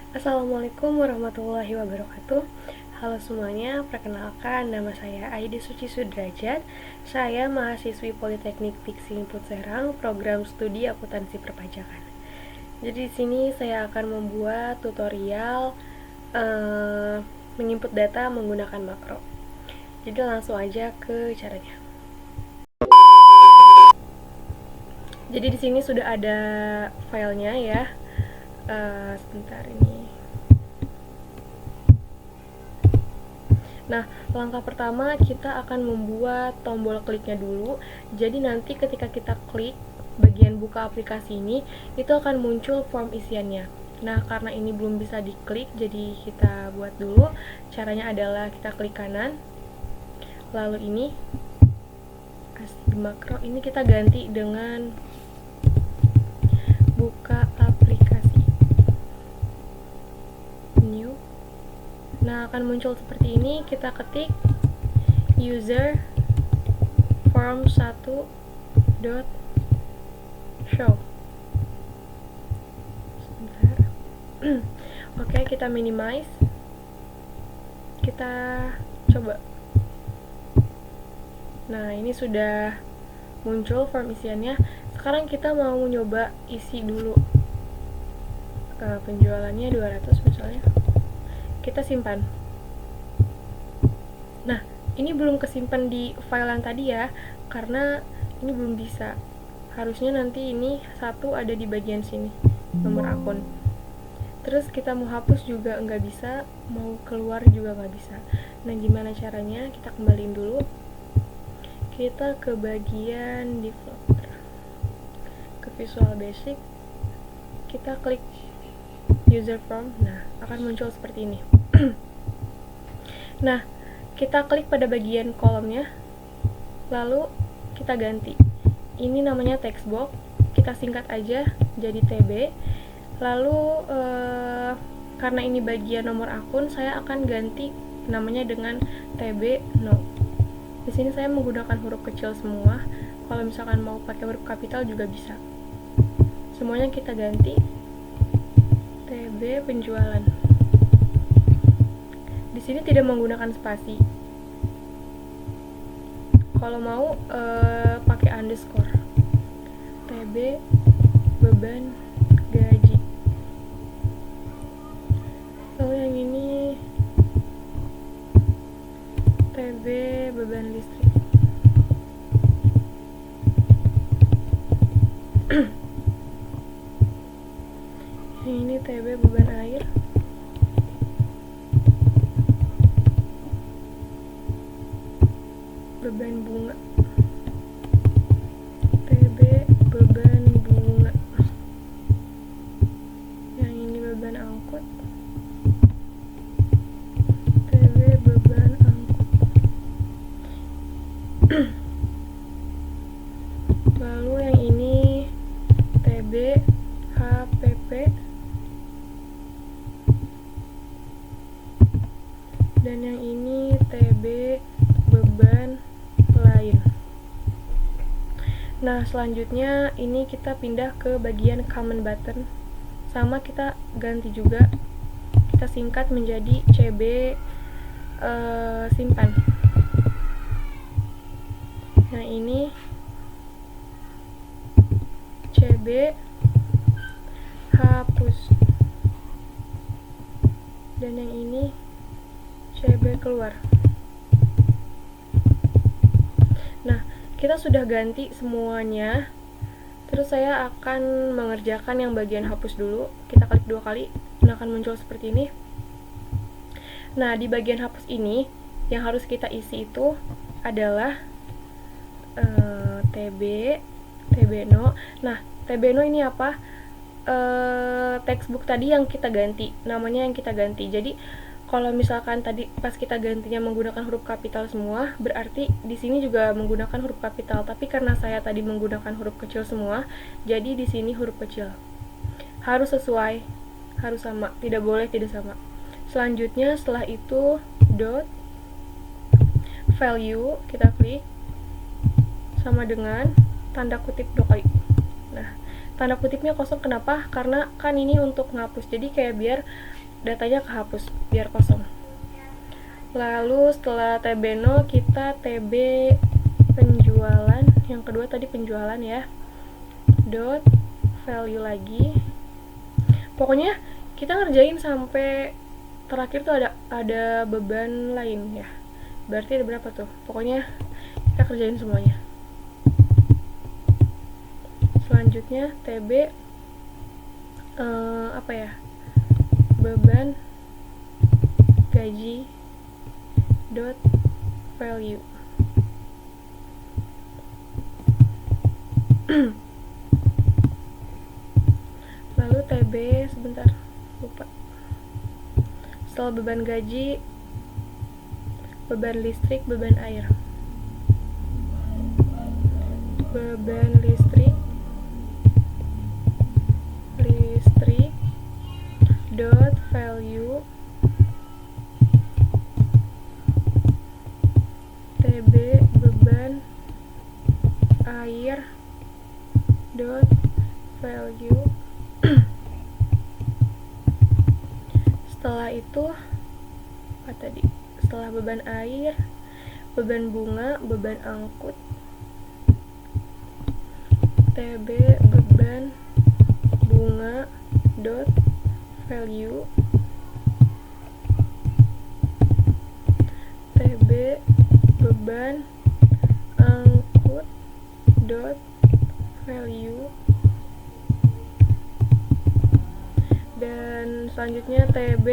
Assalamualaikum warahmatullahi wabarakatuh. Halo semuanya, perkenalkan nama saya Aidi Suci Sudrajat. Saya mahasiswi Politeknik Fiksi Input Serang, program studi akuntansi perpajakan. Jadi di sini saya akan membuat tutorial menginput data menggunakan makro. Jadi langsung aja ke caranya. Jadi di sini sudah ada filenya ya. Sebentar ini. Nah, langkah pertama kita akan membuat tombol kliknya dulu. Jadi nanti ketika kita klik bagian buka aplikasi ini, itu akan muncul form isiannya. Nah, karena ini belum bisa diklik, jadi kita buat dulu. Caranya adalah kita klik kanan. Lalu ini di makro ini kita ganti dengan buka aplikasi. New. Nah, akan muncul seperti ini. Kita ketik user form1.show. Sebentar. Oke, kita minimize. Kita coba. Nah, ini sudah muncul form isiannya. Sekarang kita mau nyoba isi dulu. Penjualannya 200 misalnya. Kita simpan. Nah, ini belum kesimpan di file yang tadi ya, karena ini belum bisa. Harusnya nanti ini satu ada di bagian sini, nomor akun. Terus kita mau hapus juga nggak bisa, mau keluar juga nggak bisa. Nah, gimana caranya? Kita kembaliin dulu. Kita ke bagian developer, ke Visual Basic, kita klik user form. Nah, akan muncul seperti ini. Nah, kita klik pada bagian kolomnya, lalu kita ganti. Ini namanya text box, kita singkat aja jadi TB. Lalu karena ini bagian nomor akun, saya akan ganti namanya dengan TB no. Di sini saya menggunakan huruf kecil semua. Kalau misalkan mau pakai huruf kapital juga bisa. Semuanya kita ganti TB penjualan. Di sini tidak menggunakan spasi. Kalau mau pakai underscore. TB beban gaji. Lalu yang ini TB beban listrik. Yang ini TB beban air. Beban bunga. TB beban bunga. Yang ini beban angkut. TB beban angkut. Lalu yang ini TB HPP. Dan yang ini TB beban lain. Nah, selanjutnya ini kita pindah ke bagian command button. Sama kita ganti juga. Kita singkat menjadi CB simpan. Nah, ini CB hapus. Dan yang ini CB keluar. Nah, kita sudah ganti semuanya. Terus saya akan mengerjakan yang bagian hapus dulu. Kita klik 2 kali, nah akan muncul seperti ini. Nah, di bagian hapus ini yang harus kita isi itu adalah TB no. Nah, TB no ini apa? Textbook tadi yang kita ganti, namanya yang kita ganti. Jadi kalau misalkan tadi pas kita gantinya menggunakan huruf kapital semua, berarti di sini juga menggunakan huruf kapital. Tapi karena saya tadi menggunakan huruf kecil semua, jadi di sini huruf kecil. Harus sesuai, harus sama, tidak boleh tidak sama. Selanjutnya setelah itu dot value kita klik sama dengan tanda kutip 2 kali. Nah, tanda kutipnya kosong. Kenapa? Karena kan ini untuk ngapus, jadi kayak biar datanya kehapus, biar kosong. Lalu setelah TB 0 kita TB penjualan, yang kedua tadi penjualan ya, dot value lagi. Pokoknya kita ngerjain sampai terakhir tuh ada beban lain ya. Berarti ada berapa tuh? Pokoknya kita kerjain semuanya. Selanjutnya TB apa ya? Beban gaji dot value. Lalu TB sebentar, lupa. Setelah beban gaji, beban listrik, beban air. Beban listrik dot value TB beban air dot value. Setelah itu apa tadi? Setelah beban air, beban bunga, beban angkut, TB beban bunga dot value TB beban angkut dot value. Dan selanjutnya TB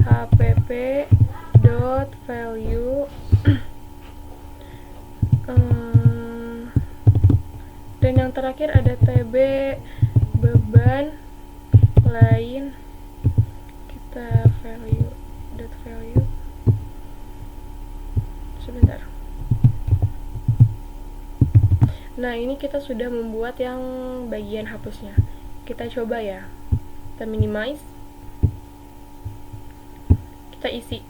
HPP dot value. Dan yang terakhir ada TB beban lain, kita value dot value. Sebentar. Nah, ini kita sudah membuat yang bagian hapusnya. Kita coba ya. Kita minimize. Kita isi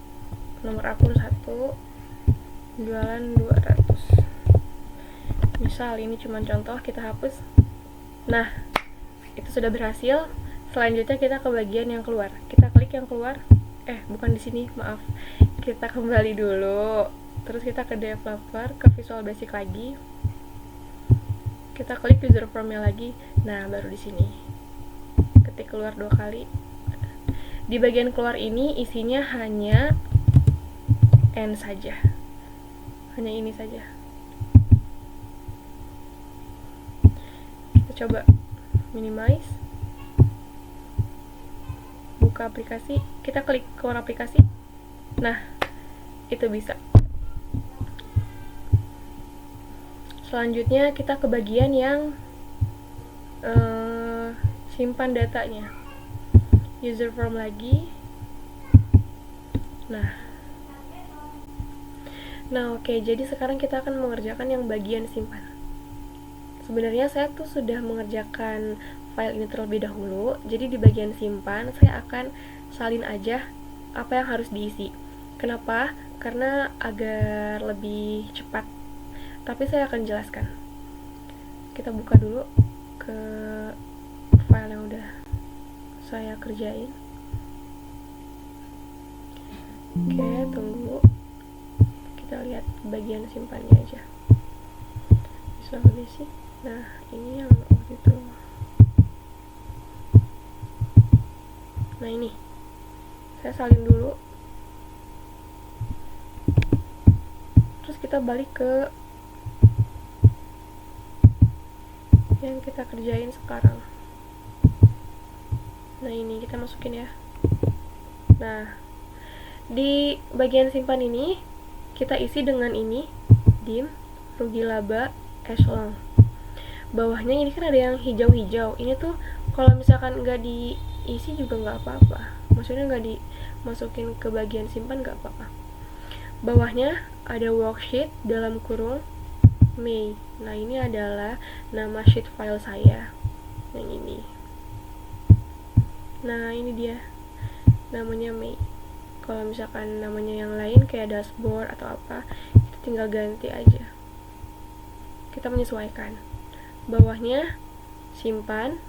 nomor akun 1, jualan 200. Misal ini cuma contoh, kita hapus. Nah, itu sudah berhasil. Selanjutnya kita ke bagian yang keluar. Kita klik yang keluar. Bukan di sini, maaf. Kita kembali dulu. Terus kita ke developer, ke Visual Basic lagi. Kita klik user formnya lagi. Nah, baru di sini. Ketik keluar 2 kali. Di bagian keluar ini isinya hanya N saja. Hanya ini saja. Kita coba minimize. Buka aplikasi, kita klik keluar aplikasi. Nah, itu bisa. Selanjutnya kita ke bagian yang simpan datanya. User form lagi. Nah, oke, jadi sekarang kita akan mengerjakan yang bagian simpan. Sebenarnya saya tuh sudah mengerjakan file ini terlebih dahulu, jadi di bagian simpan saya akan salin aja apa yang harus diisi. Kenapa? Karena agar lebih cepat. Tapi saya akan jelaskan. Kita buka dulu ke file yang udah saya kerjain. Oke, tunggu. Kita lihat bagian simpannya aja. Visual Basic. Nah, ini yang waktu itu. Nah, ini. Saya salin dulu. Terus kita balik ke yang kita kerjain sekarang. Nah, ini kita masukin ya. Nah, di bagian simpan ini kita isi dengan ini, dim, rugi laba, echelon. Bawahnya ini kan ada yang hijau-hijau. Ini tuh kalau misalkan nggak diisi juga nggak apa-apa. Maksudnya nggak dimasukin ke bagian simpan nggak apa-apa. Bawahnya ada worksheet dalam kurung May. Nah, ini adalah nama sheet file saya. Yang ini. Nah, ini dia. Namanya May. Kalau misalkan namanya yang lain kayak dashboard atau apa, kita tinggal ganti aja. Kita menyesuaikan. Bawahnya simpan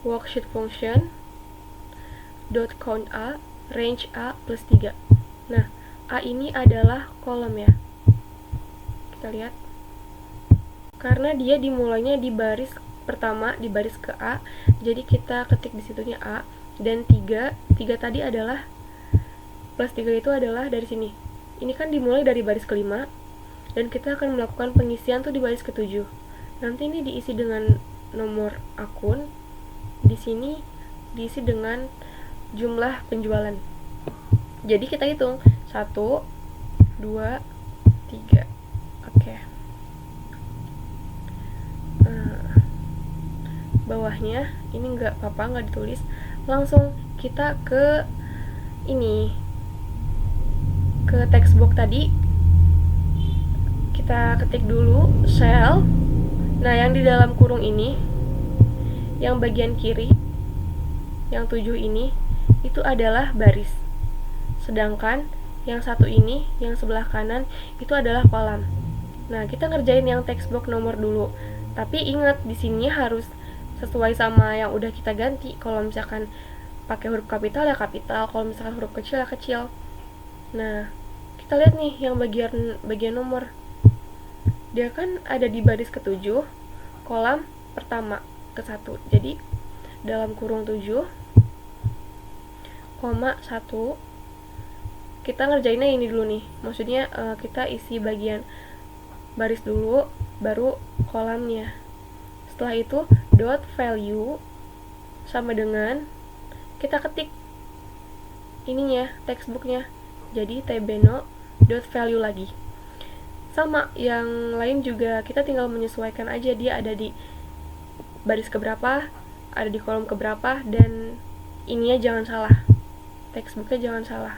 worksheet function dot count A range A plus 3. Nah, A ini adalah kolom ya. Kita lihat. Karena dia dimulainya di baris pertama, di baris ke A, jadi kita ketik di situnya A, dan 3 tadi adalah plus 3 itu adalah dari sini. Ini kan dimulai dari baris kelima, dan kita akan melakukan pengisian tuh di baris ke-7. Nanti ini diisi dengan nomor akun, di sini diisi dengan jumlah penjualan. Jadi kita hitung 1, 2, 3. Oke. Bawahnya ini nggak apa-apa, nggak ditulis. Langsung kita ke ini, ke text box tadi. Kita ketik dulu cell. Nah, yang di dalam kurung ini, yang bagian kiri, yang 7 ini, itu adalah baris. Sedangkan yang satu ini, yang sebelah kanan, itu adalah kolam. Nah, kita ngerjain yang text box nomor dulu. Tapi ingat, di sini harus sesuai sama yang udah kita ganti. Kalau misalkan pakai huruf kapital ya kapital, kalau misalkan huruf kecil ya kecil. Nah, kita lihat nih yang bagian nomor. Dia kan ada di baris ke-7, kolam pertama ke-1. Jadi dalam kurung 7, koma 1, kita ngerjainnya ini dulu nih. Maksudnya kita isi bagian baris dulu, baru kolamnya. Setelah itu dot value sama dengan kita ketik ininya, textbooknya. Jadi tbno dot value lagi. Sama yang lain juga kita tinggal menyesuaikan aja, dia ada di baris keberapa, ada di kolom keberapa, dan ininya jangan salah, textbooknya jangan salah,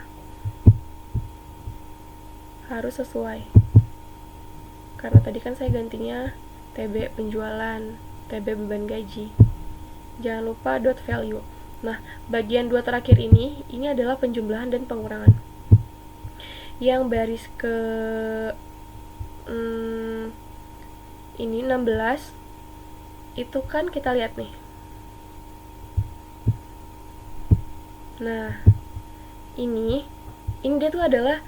harus sesuai. Karena tadi kan saya gantinya TB penjualan, TB beban gaji. Jangan lupa dot value. Nah, bagian 2 terakhir ini adalah penjumlahan dan pengurangan. Yang baris ke ini 16 itu kan kita lihat nih. Nah, ini dia tuh adalah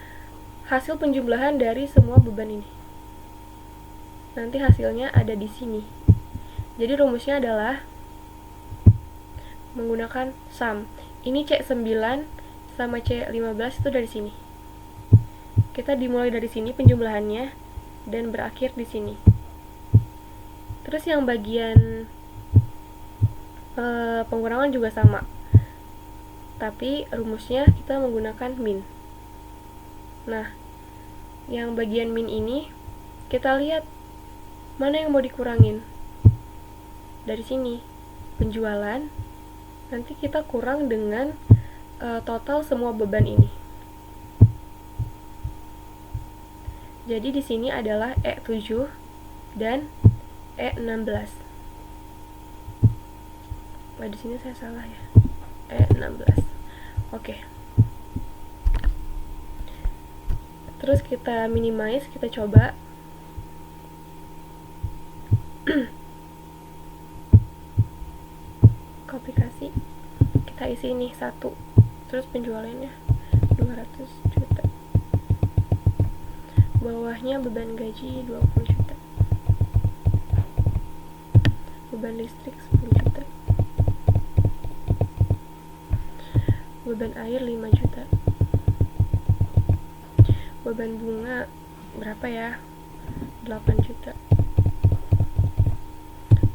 hasil penjumlahan dari semua beban ini. Nanti hasilnya ada di sini. Jadi rumusnya adalah menggunakan sum. Ini C9 sama C15 itu dari sini. Kita dimulai dari sini penjumlahannya dan berakhir di sini. Terus yang bagian pengurangan juga sama. Tapi rumusnya kita menggunakan min. Nah, yang bagian min ini kita lihat mana yang mau dikurangin. Dari sini penjualan, nanti kita kurang dengan total semua beban ini. Jadi di sini adalah E7 dan E16. Nah, di sini saya salah ya. E16. Oke. Terus kita minimize, kita coba. Copy kasih. Kita isi ini 1. Terus penjualannya 200 juta. Bawahnya beban gaji 20 juta. Beban listrik 10 juta. Beban air 5 juta. Beban bunga berapa ya? 8 juta.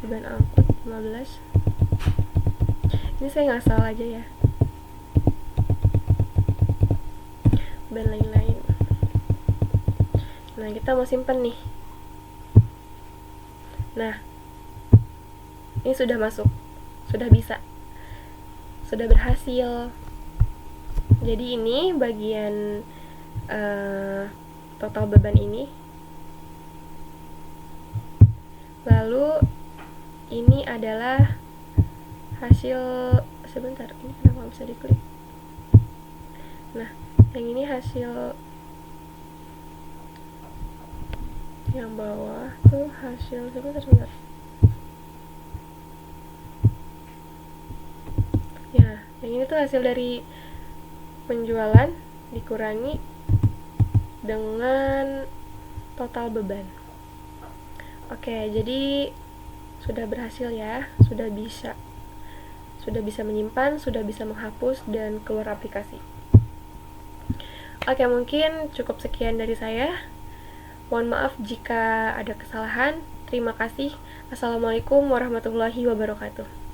Beban angkut 15. Ini saya ngasal aja ya. Beban lain-lain. Nah, kita mau simpen nih. Nah, ini sudah masuk, sudah bisa, sudah berhasil. Jadi ini bagian total beban ini. Lalu ini adalah hasil, sebentar, ini kenapa bisa diklik. Nah, yang ini hasil, yang bawah tuh hasil, sebentar. Yang ini tuh hasil dari penjualan dikurangi dengan total beban. Oke, jadi sudah berhasil ya, sudah bisa menyimpan, sudah bisa menghapus dan keluar aplikasi. Oke, mungkin cukup sekian dari saya. Mohon maaf jika ada kesalahan. Terima kasih. Assalamualaikum warahmatullahi wabarakatuh.